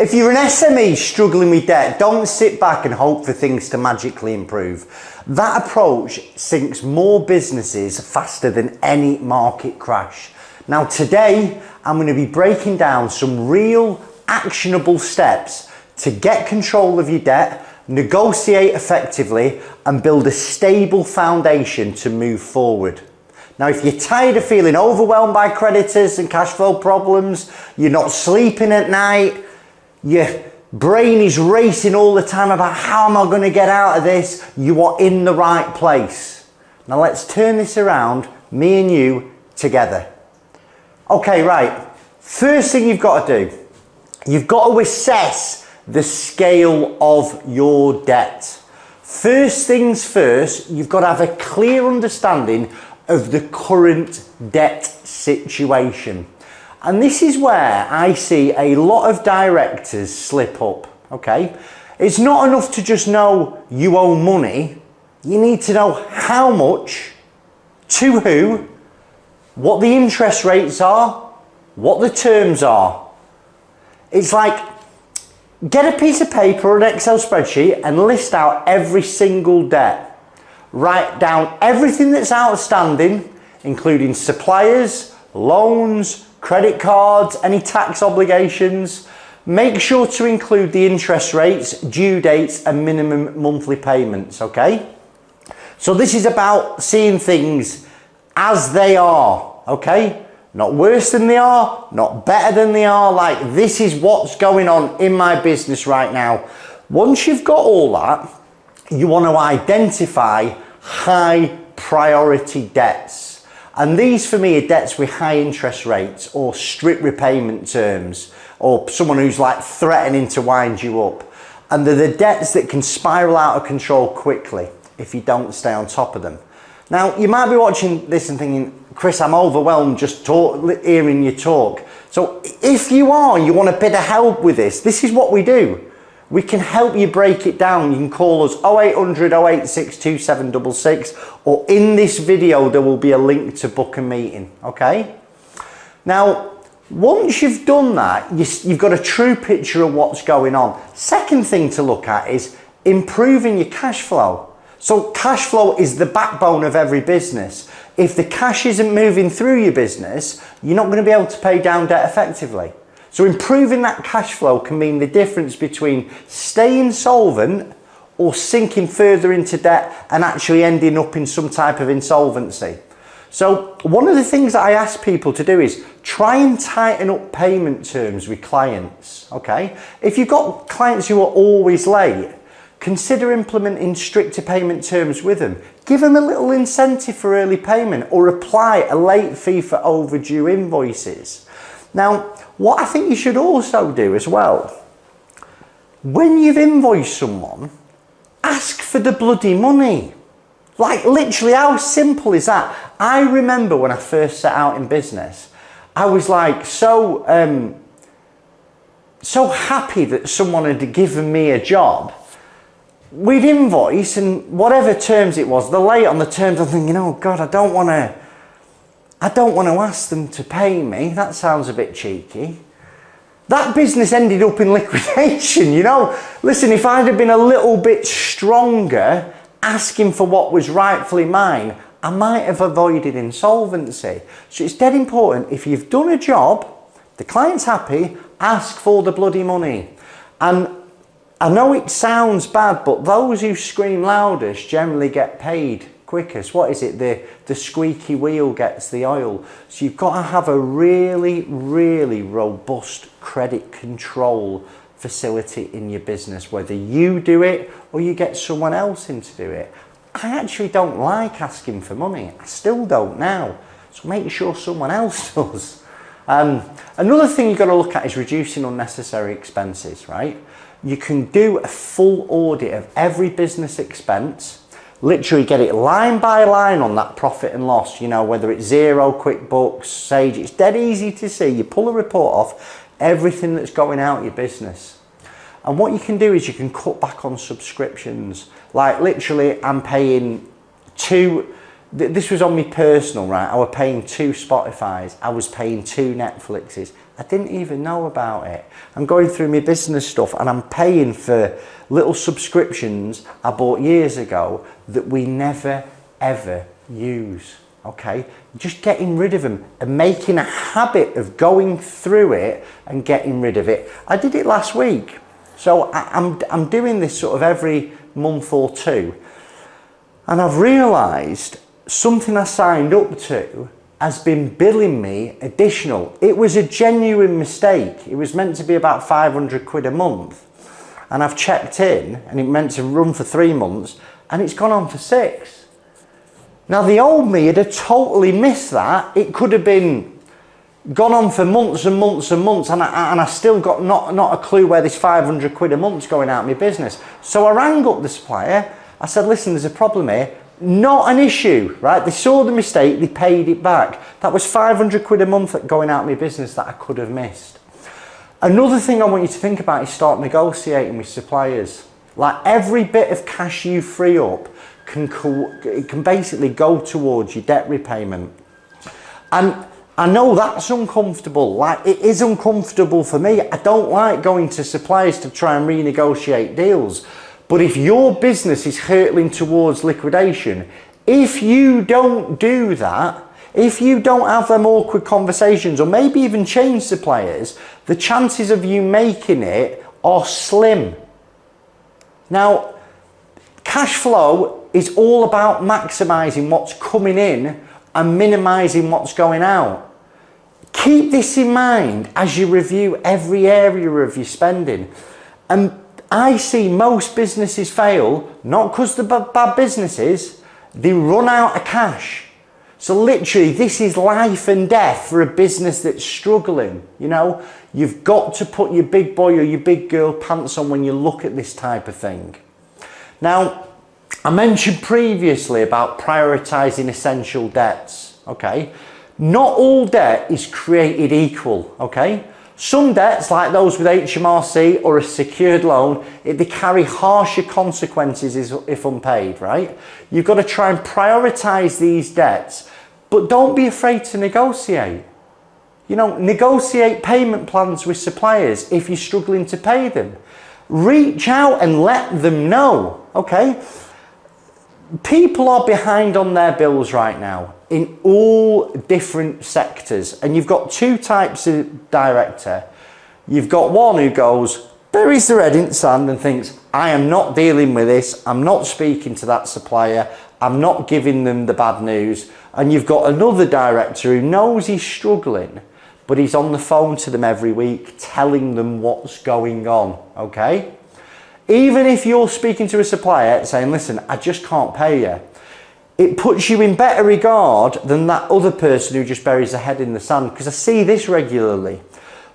If you're an SME struggling with debt, don't sit back and hope for things to magically improve. That approach sinks more businesses faster than any market crash. Now today, I'm going to be breaking down some real actionable steps to get control of your debt, negotiate effectively, and build a stable foundation to move forward. Now, if you're tired of feeling overwhelmed by creditors and cash flow problems, you're not sleeping at night, your brain is racing all the time about how am I going to get out of this, you are in the right place. Now let's turn this around, me and you together. Okay, right. First thing you've got to do, you've got to assess the scale of your debt. First things first, you've got to have a clear understanding of the current debt situation. And this is where I see a lot of directors slip up, okay? It's not enough to just know you owe money. You need to know how much, to who, what the interest rates are, what the terms are. It's like, get a piece of paper or an Excel spreadsheet and list out every single debt. Write down everything that's outstanding, including suppliers, loans, credit cards, any tax obligations. Make sure to include the interest rates, due dates, and minimum monthly payments, okay? So this is about seeing things as they are, okay? Not worse than they are, not better than they are, like this is what's going on in my business right now. Once you've got all that, you want to identify high priority debts. And these for me are debts with high interest rates or strict repayment terms or someone who's like threatening to wind you up. And they're the debts that can spiral out of control quickly if you don't stay on top of them. Now, you might be watching this and thinking, Chris, I'm overwhelmed just hearing you talk. So if you are, you want a bit of help with this is what we do. We can help you break it down. You can call us 0800 086 2766, or in this video there will be a link to book a meeting, okay? Now, once you've done that, you've got a true picture of what's going on. Second thing to look at is improving your cash flow. So cash flow is the backbone of every business. If the cash isn't moving through your business, you're not going to be able to pay down debt effectively. So improving that cash flow can mean the difference between staying solvent or sinking further into debt and actually ending up in some type of insolvency. So one of the things that I ask people to do is try and tighten up payment terms with clients, okay? If you've got clients who are always late, consider implementing stricter payment terms with them. Give them a little incentive for early payment or apply a late fee for overdue invoices. Now, what I think you should also do as well, when you've invoiced someone, ask for the bloody money. Like literally, how simple is that? I remember when I first set out in business, I was like so happy that someone had given me a job. We'd invoice and whatever terms it was, they're late on the terms, I'm thinking, oh God, I don't want to ask them to pay me. That sounds a bit cheeky. That business ended up in liquidation, you know. Listen, if I'd have been a little bit stronger asking for what was rightfully mine, I might have avoided insolvency. So it's dead important, if you've done a job, the client's happy, ask for the bloody money. And I know it sounds bad, but those who scream loudest generally get paid quickest. What is it? The squeaky wheel gets the oil. So you've got to have a really, really robust credit control facility in your business, whether you do it or you get someone else in to do it. I actually don't like asking for money. I still don't now. So make sure someone else does. Another thing you've got to look at is reducing unnecessary expenses, right? You can do a full audit of every business expense, literally get it line by line on that profit and loss, you know, whether it's Xero, QuickBooks, Sage, it's dead easy to see. You pull a report off everything that's going out your business. And what you can do is you can cut back on subscriptions. Like literally I'm paying this was on me personal, right? I was paying 2 Spotifys, I was paying 2 Netflixes. I didn't even know about it. I'm going through my business stuff and I'm paying for little subscriptions I bought years ago that we never ever use. Okay, just getting rid of them and making a habit of going through it and getting rid of it. I did it last week, so I'm doing this sort of every month or two, and I've realised something I signed up to has been billing me additional. It was a genuine mistake. It was meant to be about 500 quid a month, and I've checked in and it meant to run for 3 months and it's gone on for 6. Now the old me had totally missed that. It could have been gone on for months and months and months, and I still got not a clue where this 500 quid a month's going out of my business. So I rang up the supplier. I said, listen, there's a problem here. Not an issue, right? They saw the mistake, they paid it back. That was 500 quid a month going out of my business that I could have missed. Another thing I want you to think about is start negotiating with suppliers. Like, every bit of cash you free up can basically go towards your debt repayment. And I know that's uncomfortable. Like, it is uncomfortable for me. I don't like going to suppliers to try and renegotiate deals. But if your business is hurtling towards liquidation, if you don't do that, if you don't have them awkward conversations or maybe even change suppliers, the chances of you making it are slim. Now, cash flow is all about maximising what's coming in and minimising what's going out. Keep this in mind as you review every area of your spending. And I see most businesses fail, not because they're bad businesses, they run out of cash. So literally, this is life and death for a business that's struggling. You know, you've got to put your big boy or your big girl pants on when you look at this type of thing. Now, I mentioned previously about prioritising essential debts, okay? Not all debt is created equal, okay? Some debts, like those with HMRC or a secured loan, they carry harsher consequences if unpaid, right? You've got to try and prioritise these debts, but don't be afraid to negotiate. You know, negotiate payment plans with suppliers if you're struggling to pay them. Reach out and let them know, okay? People are behind on their bills right now in all different sectors, and you've got two types of director. You've got one who goes, buries their head in the sand and thinks, I am not dealing with this, I'm not speaking to that supplier, I'm not giving them the bad news. And you've got another director who knows he's struggling, but he's on the phone to them every week telling them what's going on, okay? Even if you're speaking to a supplier saying, listen, I just can't pay you, it puts you in better regard than that other person who just buries their head in the sand, because I see this regularly.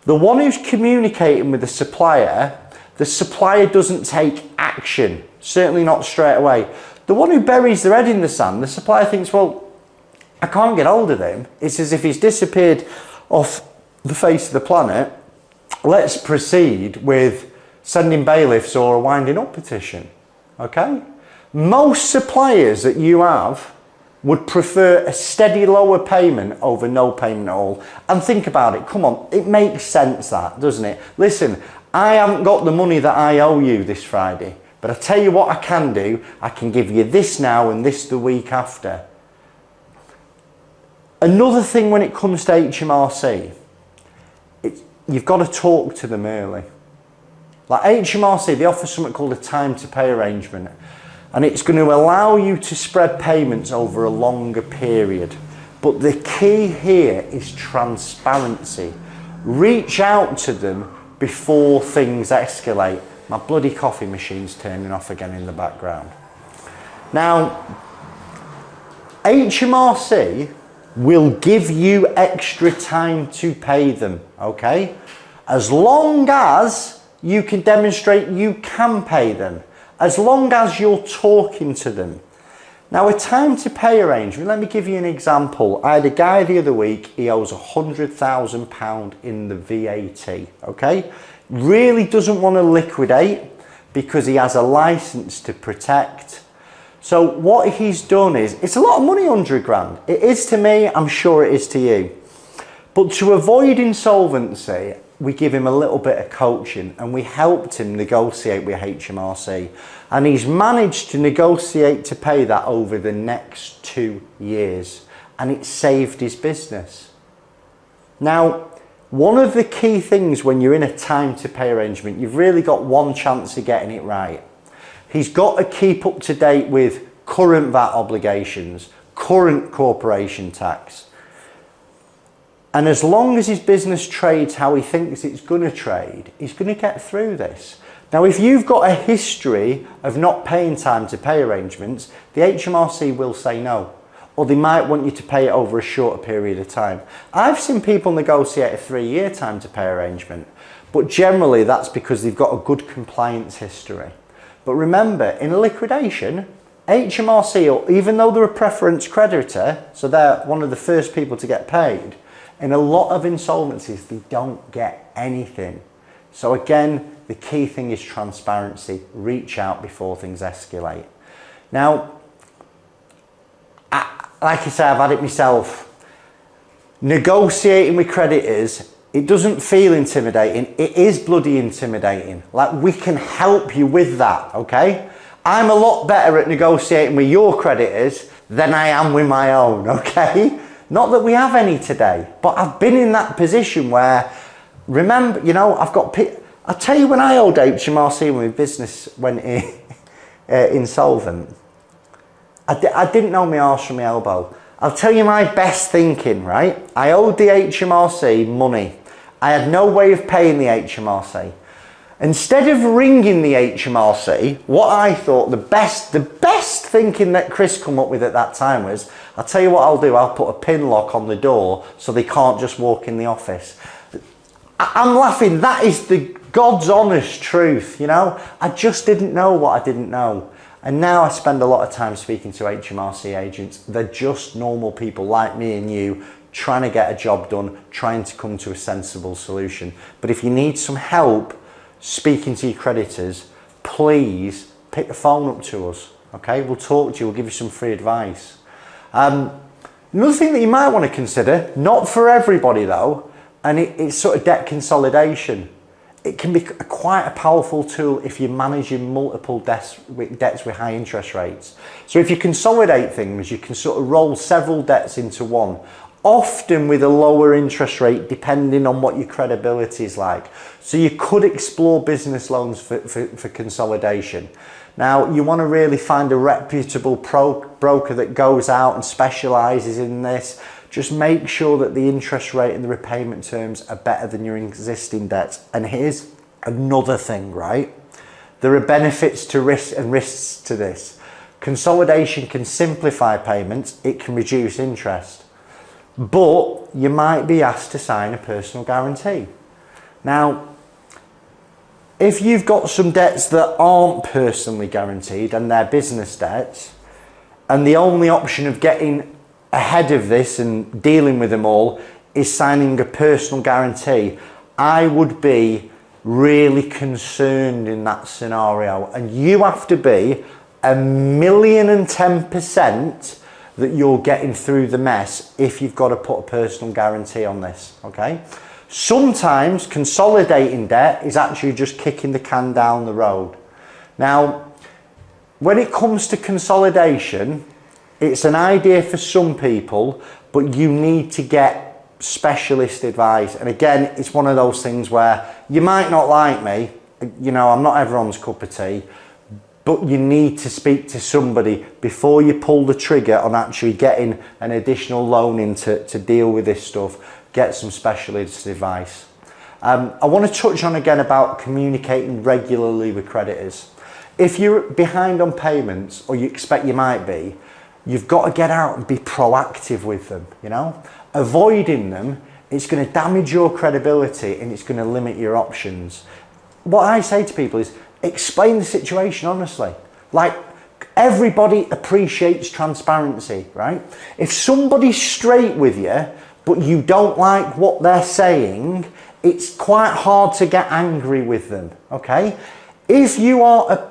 The one who's communicating with the supplier doesn't take action, certainly not straight away. The one who buries their head in the sand, the supplier thinks, well, I can't get hold of him. It's as if he's disappeared off the face of the planet. Let's proceed with sending bailiffs or a winding up petition, okay? Most suppliers that you have would prefer a steady lower payment over no payment at all. And think about it, come on, it makes sense that, doesn't it? Listen, I haven't got the money that I owe you this Friday, but I tell you what I can do, I can give you this now and this the week after. Another thing when it comes to HMRC, you've got to talk to them early. Like HMRC, they offer something called a time to pay arrangement, and it's going to allow you to spread payments over a longer period. But the key here is transparency. Reach out to them before things escalate. My bloody coffee machine's turning off again in the background. Now, HMRC will give you extra time to pay them, okay? As long as you can demonstrate you can pay them, as long as you're talking to them. Now, a time to pay arrangement, let me give you an example. I had a guy the other week, he owes £100,000 in the VAT, okay? Really doesn't want to liquidate because he has a license to protect. So what he's done is, it's a lot of money, 100 grand. It is to me, I'm sure it is to you. But to avoid insolvency, we give him a little bit of coaching and we helped him negotiate with HMRC. And he's managed to negotiate to pay that over the next 2 years. And it saved his business. Now, one of the key things when you're in a time to pay arrangement, you've really got one chance of getting it right. He's got to keep up to date with current VAT obligations, current corporation tax. And as long as his business trades how he thinks it's going to trade, he's going to get through this. Now, if you've got a history of not paying time to pay arrangements, the HMRC will say no. Or they might want you to pay it over a shorter period of time. I've seen people negotiate a 3-year time to pay arrangement, but generally that's because they've got a good compliance history. But remember, in a liquidation, HMRC, even though they're a preference creditor, so they're one of the first people to get paid, in a lot of insolvencies, they don't get anything. So again, the key thing is transparency. Reach out before things escalate. Now, like I say, I've had it myself. Negotiating with creditors, it doesn't feel intimidating. It is bloody intimidating. Like, we can help you with that, okay? I'm a lot better at negotiating with your creditors than I am with my own, okay? Not that we have any today, but I've been in that position where, remember, you know, I'll tell you, when I owed HMRC when my business went insolvent, I didn't know my arse from my elbow. I'll tell you my best thinking, right? I owed the HMRC money. I had no way of paying the HMRC. Instead of ringing the HMRC, what I thought the best thinking that Chris come up with at that time was, I'll tell you what I'll do, I'll put a pin lock on the door so they can't just walk in the office. I'm laughing, that is the God's honest truth, you know? I just didn't know what I didn't know. And now I spend a lot of time speaking to HMRC agents. They're just normal people like me and you, trying to get a job done, trying to come to a sensible solution. But if you need some help speaking to your creditors, please pick the phone up to us, okay? We'll talk to you, we'll give you some free advice. Another thing that you might want to consider, not for everybody though, and it's sort of debt consolidation. It can be quite a powerful tool if you're managing multiple debts with high interest rates. So if you consolidate things, you can sort of roll several debts into one, often with a lower interest rate depending on what your credibility is like. So you could explore business loans for consolidation. Now, you want to really find a reputable broker that goes out and specialises in this. Just make sure that the interest rate and the repayment terms are better than your existing debts. And here's another thing, right? There are benefits to risk and risks to this. Consolidation can simplify payments, it can reduce interest. But you might be asked to sign a personal guarantee. Now, if you've got some debts that aren't personally guaranteed and they're business debts, and the only option of getting ahead of this and dealing with them all is signing a personal guarantee, I would be really concerned in that scenario. And you have to be 1,010% that you're getting through the mess if you've got to put a personal guarantee on this, okay? Sometimes consolidating debt is actually just kicking the can down the road. Now, when it comes to consolidation, it's an idea for some people, but you need to get specialist advice. And again, it's one of those things where you might not like me, you know, I'm not everyone's cup of tea, but you need to speak to somebody before you pull the trigger on actually getting an additional loan in to deal with this stuff. Get some specialist advice. I want to touch on again about communicating regularly with creditors. If you're behind on payments, or you expect you might be, you've got to get out and be proactive with them, you know? Avoiding them, it's going to damage your credibility and it's going to limit your options. What I say to people is, explain the situation honestly. Like, everybody appreciates transparency, right? If somebody's straight with you, but you don't like what they're saying, it's quite hard to get angry with them, okay? If you are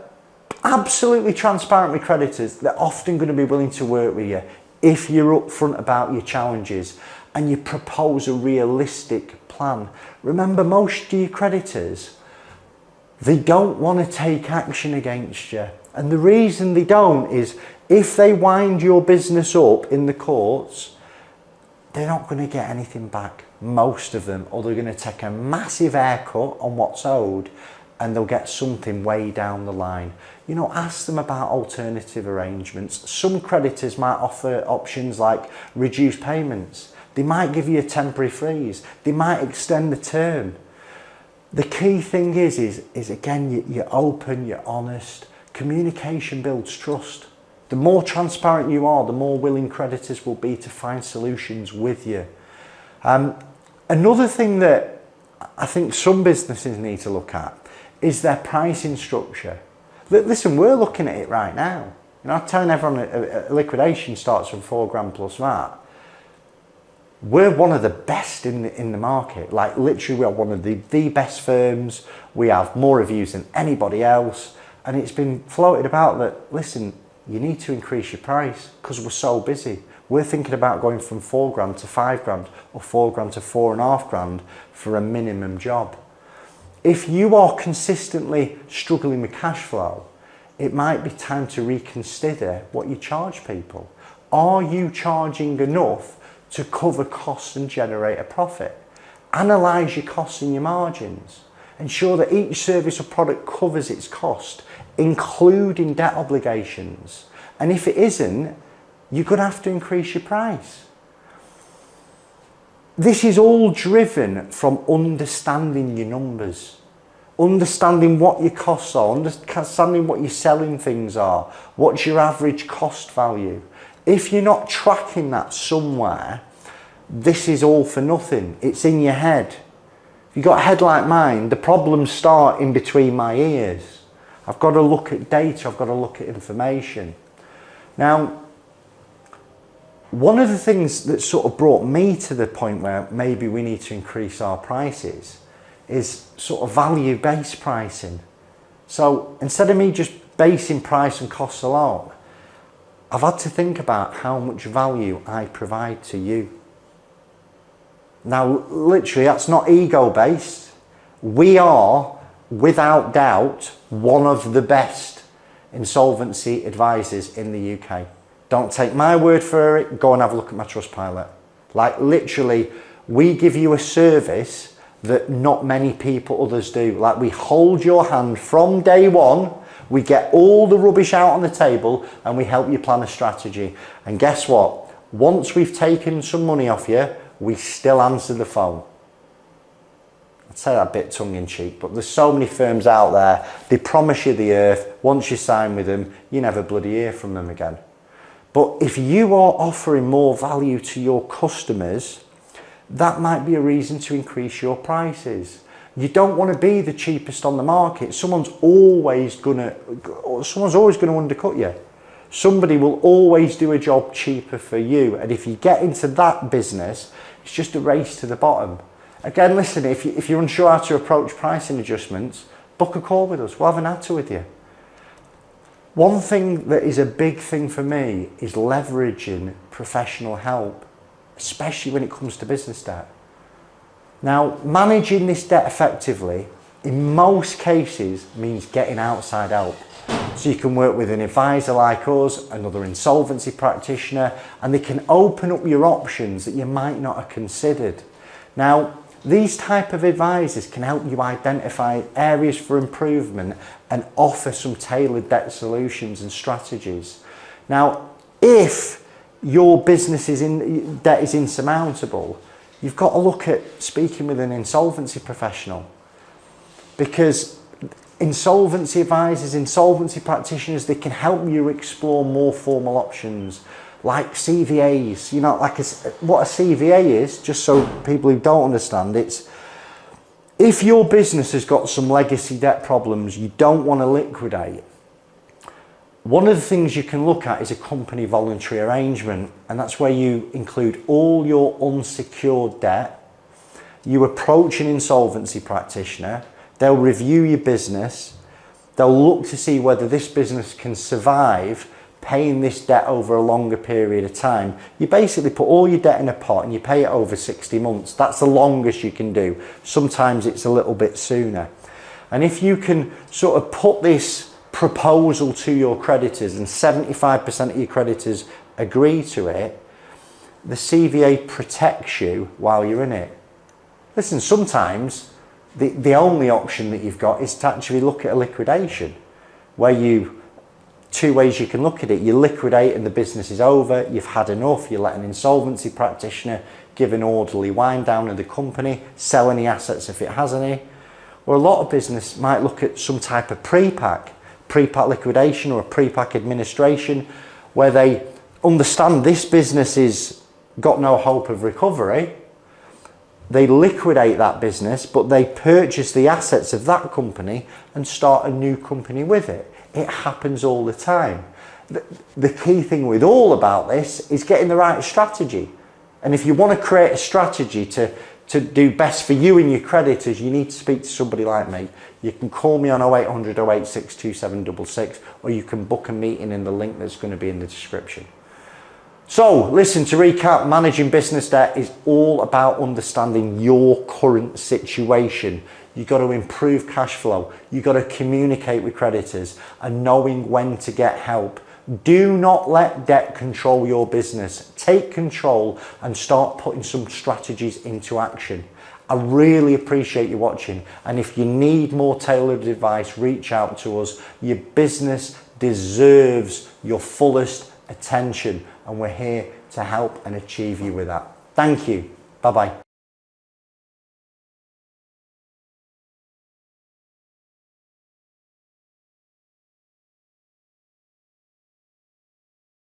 absolutely transparent with creditors, they're often going to be willing to work with you if you're upfront about your challenges. and you propose a realistic plan. Remember, most of your creditors, they don't want to take action against you. And the reason they don't is if they wind your business up in the courts, they're not going to get anything back, most of them, or they're going to take a massive haircut on what's owed and they'll get something way down the line. You know, ask them about alternative arrangements. Some creditors might offer options like reduced payments. They might give you a temporary freeze. They might extend the term. The key thing is again, you're open, you're honest. Communication builds trust. The more transparent you are, the more willing creditors will be to find solutions with you. Another thing that I think some businesses need to look at is their pricing structure. Listen, we're looking at it right now. You know, I'm telling everyone a liquidation starts from £4,000 plus VAT. We're one of the best in the market. Like literally, we're one of the best firms. We have more reviews than anybody else. And it's been floated about that, listen, you need to increase your price because we're so busy. We're thinking about going from £4,000 to £5,000 or £4,000 to £4,500 for a minimum job. If you are consistently struggling with cash flow, it might be time to reconsider what you charge people. Are you charging enough to cover costs and generate a profit? Analyse your costs and your margins. Ensure that each service or product covers its cost, including debt obligations. And if it isn't, you're going to have to increase your price. This is all driven from understanding your numbers, understanding what your costs are, understanding what your selling things are, what's your average cost value. If you're not tracking that somewhere, this is all for nothing. It's in your head. If you've got a head like mine, the problems start in between my ears. I've got to look at data, I've got to look at information. Now, one of the things that sort of brought me to the point where maybe we need to increase our prices is sort of value-based pricing. So instead of me just basing price and costs alone, I've had to think about how much value I provide to you. Now, literally, that's not ego-based. We are, without doubt, one of the best insolvency advisors in the UK. Don't take my word for it, go and have a look at my Trustpilot. Like literally, we give you a service that not many people others do. Like we hold your hand from day one, we get all the rubbish out on the table and we help you plan a strategy. And guess what? Once we've taken some money off you, we still answer the phone. I'd say that a bit tongue in cheek, but there's so many firms out there, they promise you the earth. Once you sign with them, you never bloody hear from them again. But if you are offering more value to your customers, that might be a reason to increase your prices. You don't want to be the cheapest on the market. Someone's always going to undercut you. Somebody will always do a job cheaper for you. And if you get into that business, it's just a race to the bottom. Again, listen, if you're unsure how to approach pricing adjustments, book a call with us. We'll have an answer with you. One thing that is a big thing for me is leveraging professional help, especially when it comes to business debt. Now, managing this debt effectively, in most cases, means getting outside help. So you can work with an advisor like us, another insolvency practitioner, and they can open up your options that you might not have considered. Now, these type of advisors can help you identify areas for improvement and offer some tailored debt solutions and strategies. Now, if your business debt is insurmountable, you've got to look at speaking with an insolvency professional, because insolvency advisors, insolvency practitioners, they can help you explore more formal options like CVAs. You know, like what a CVA is, just so people who don't understand, it's if your business has got some legacy debt problems you don't want to liquidate, one of the things you can look at is a company voluntary arrangement, and that's where you include all your unsecured debt. You approach an insolvency practitioner, they'll review your business, they'll look to see whether this business can survive paying this debt over a longer period of time, you basically put all your debt in a pot and you pay it over 60 months. That's the longest you can do. Sometimes it's a little bit sooner. And if you can sort of put this proposal to your creditors and 75% of your creditors agree to it, the CVA protects you while you're in it. Listen, sometimes the only option that you've got is to actually look at a liquidation, where two ways you can look at it. You liquidate and the business is over, you've had enough, you let an insolvency practitioner give an orderly wind down of the company, sell any assets if it has any. Or a lot of business might look at some type of pre-pack liquidation or a pre-pack administration, where they understand this business is got no hope of recovery. They liquidate that business, but they purchase the assets of that company and start a new company with it. It happens all the time. The key thing with all about this is getting the right strategy. And if you want to create a strategy to do best for you and your creditors, you need to speak to somebody like me. You can call me on 0800 086 2766, or you can book a meeting in the link that's going to be in the description. So listen, to recap, managing business debt is all about understanding your current situation. You've got to improve cash flow. You've got to communicate with creditors and knowing when to get help. Do not let debt control your business. Take control and start putting some strategies into action. I really appreciate you watching. And if you need more tailored advice, reach out to us. Your business deserves your fullest attention, and we're here to help and achieve you with that. Thank you. Bye-bye.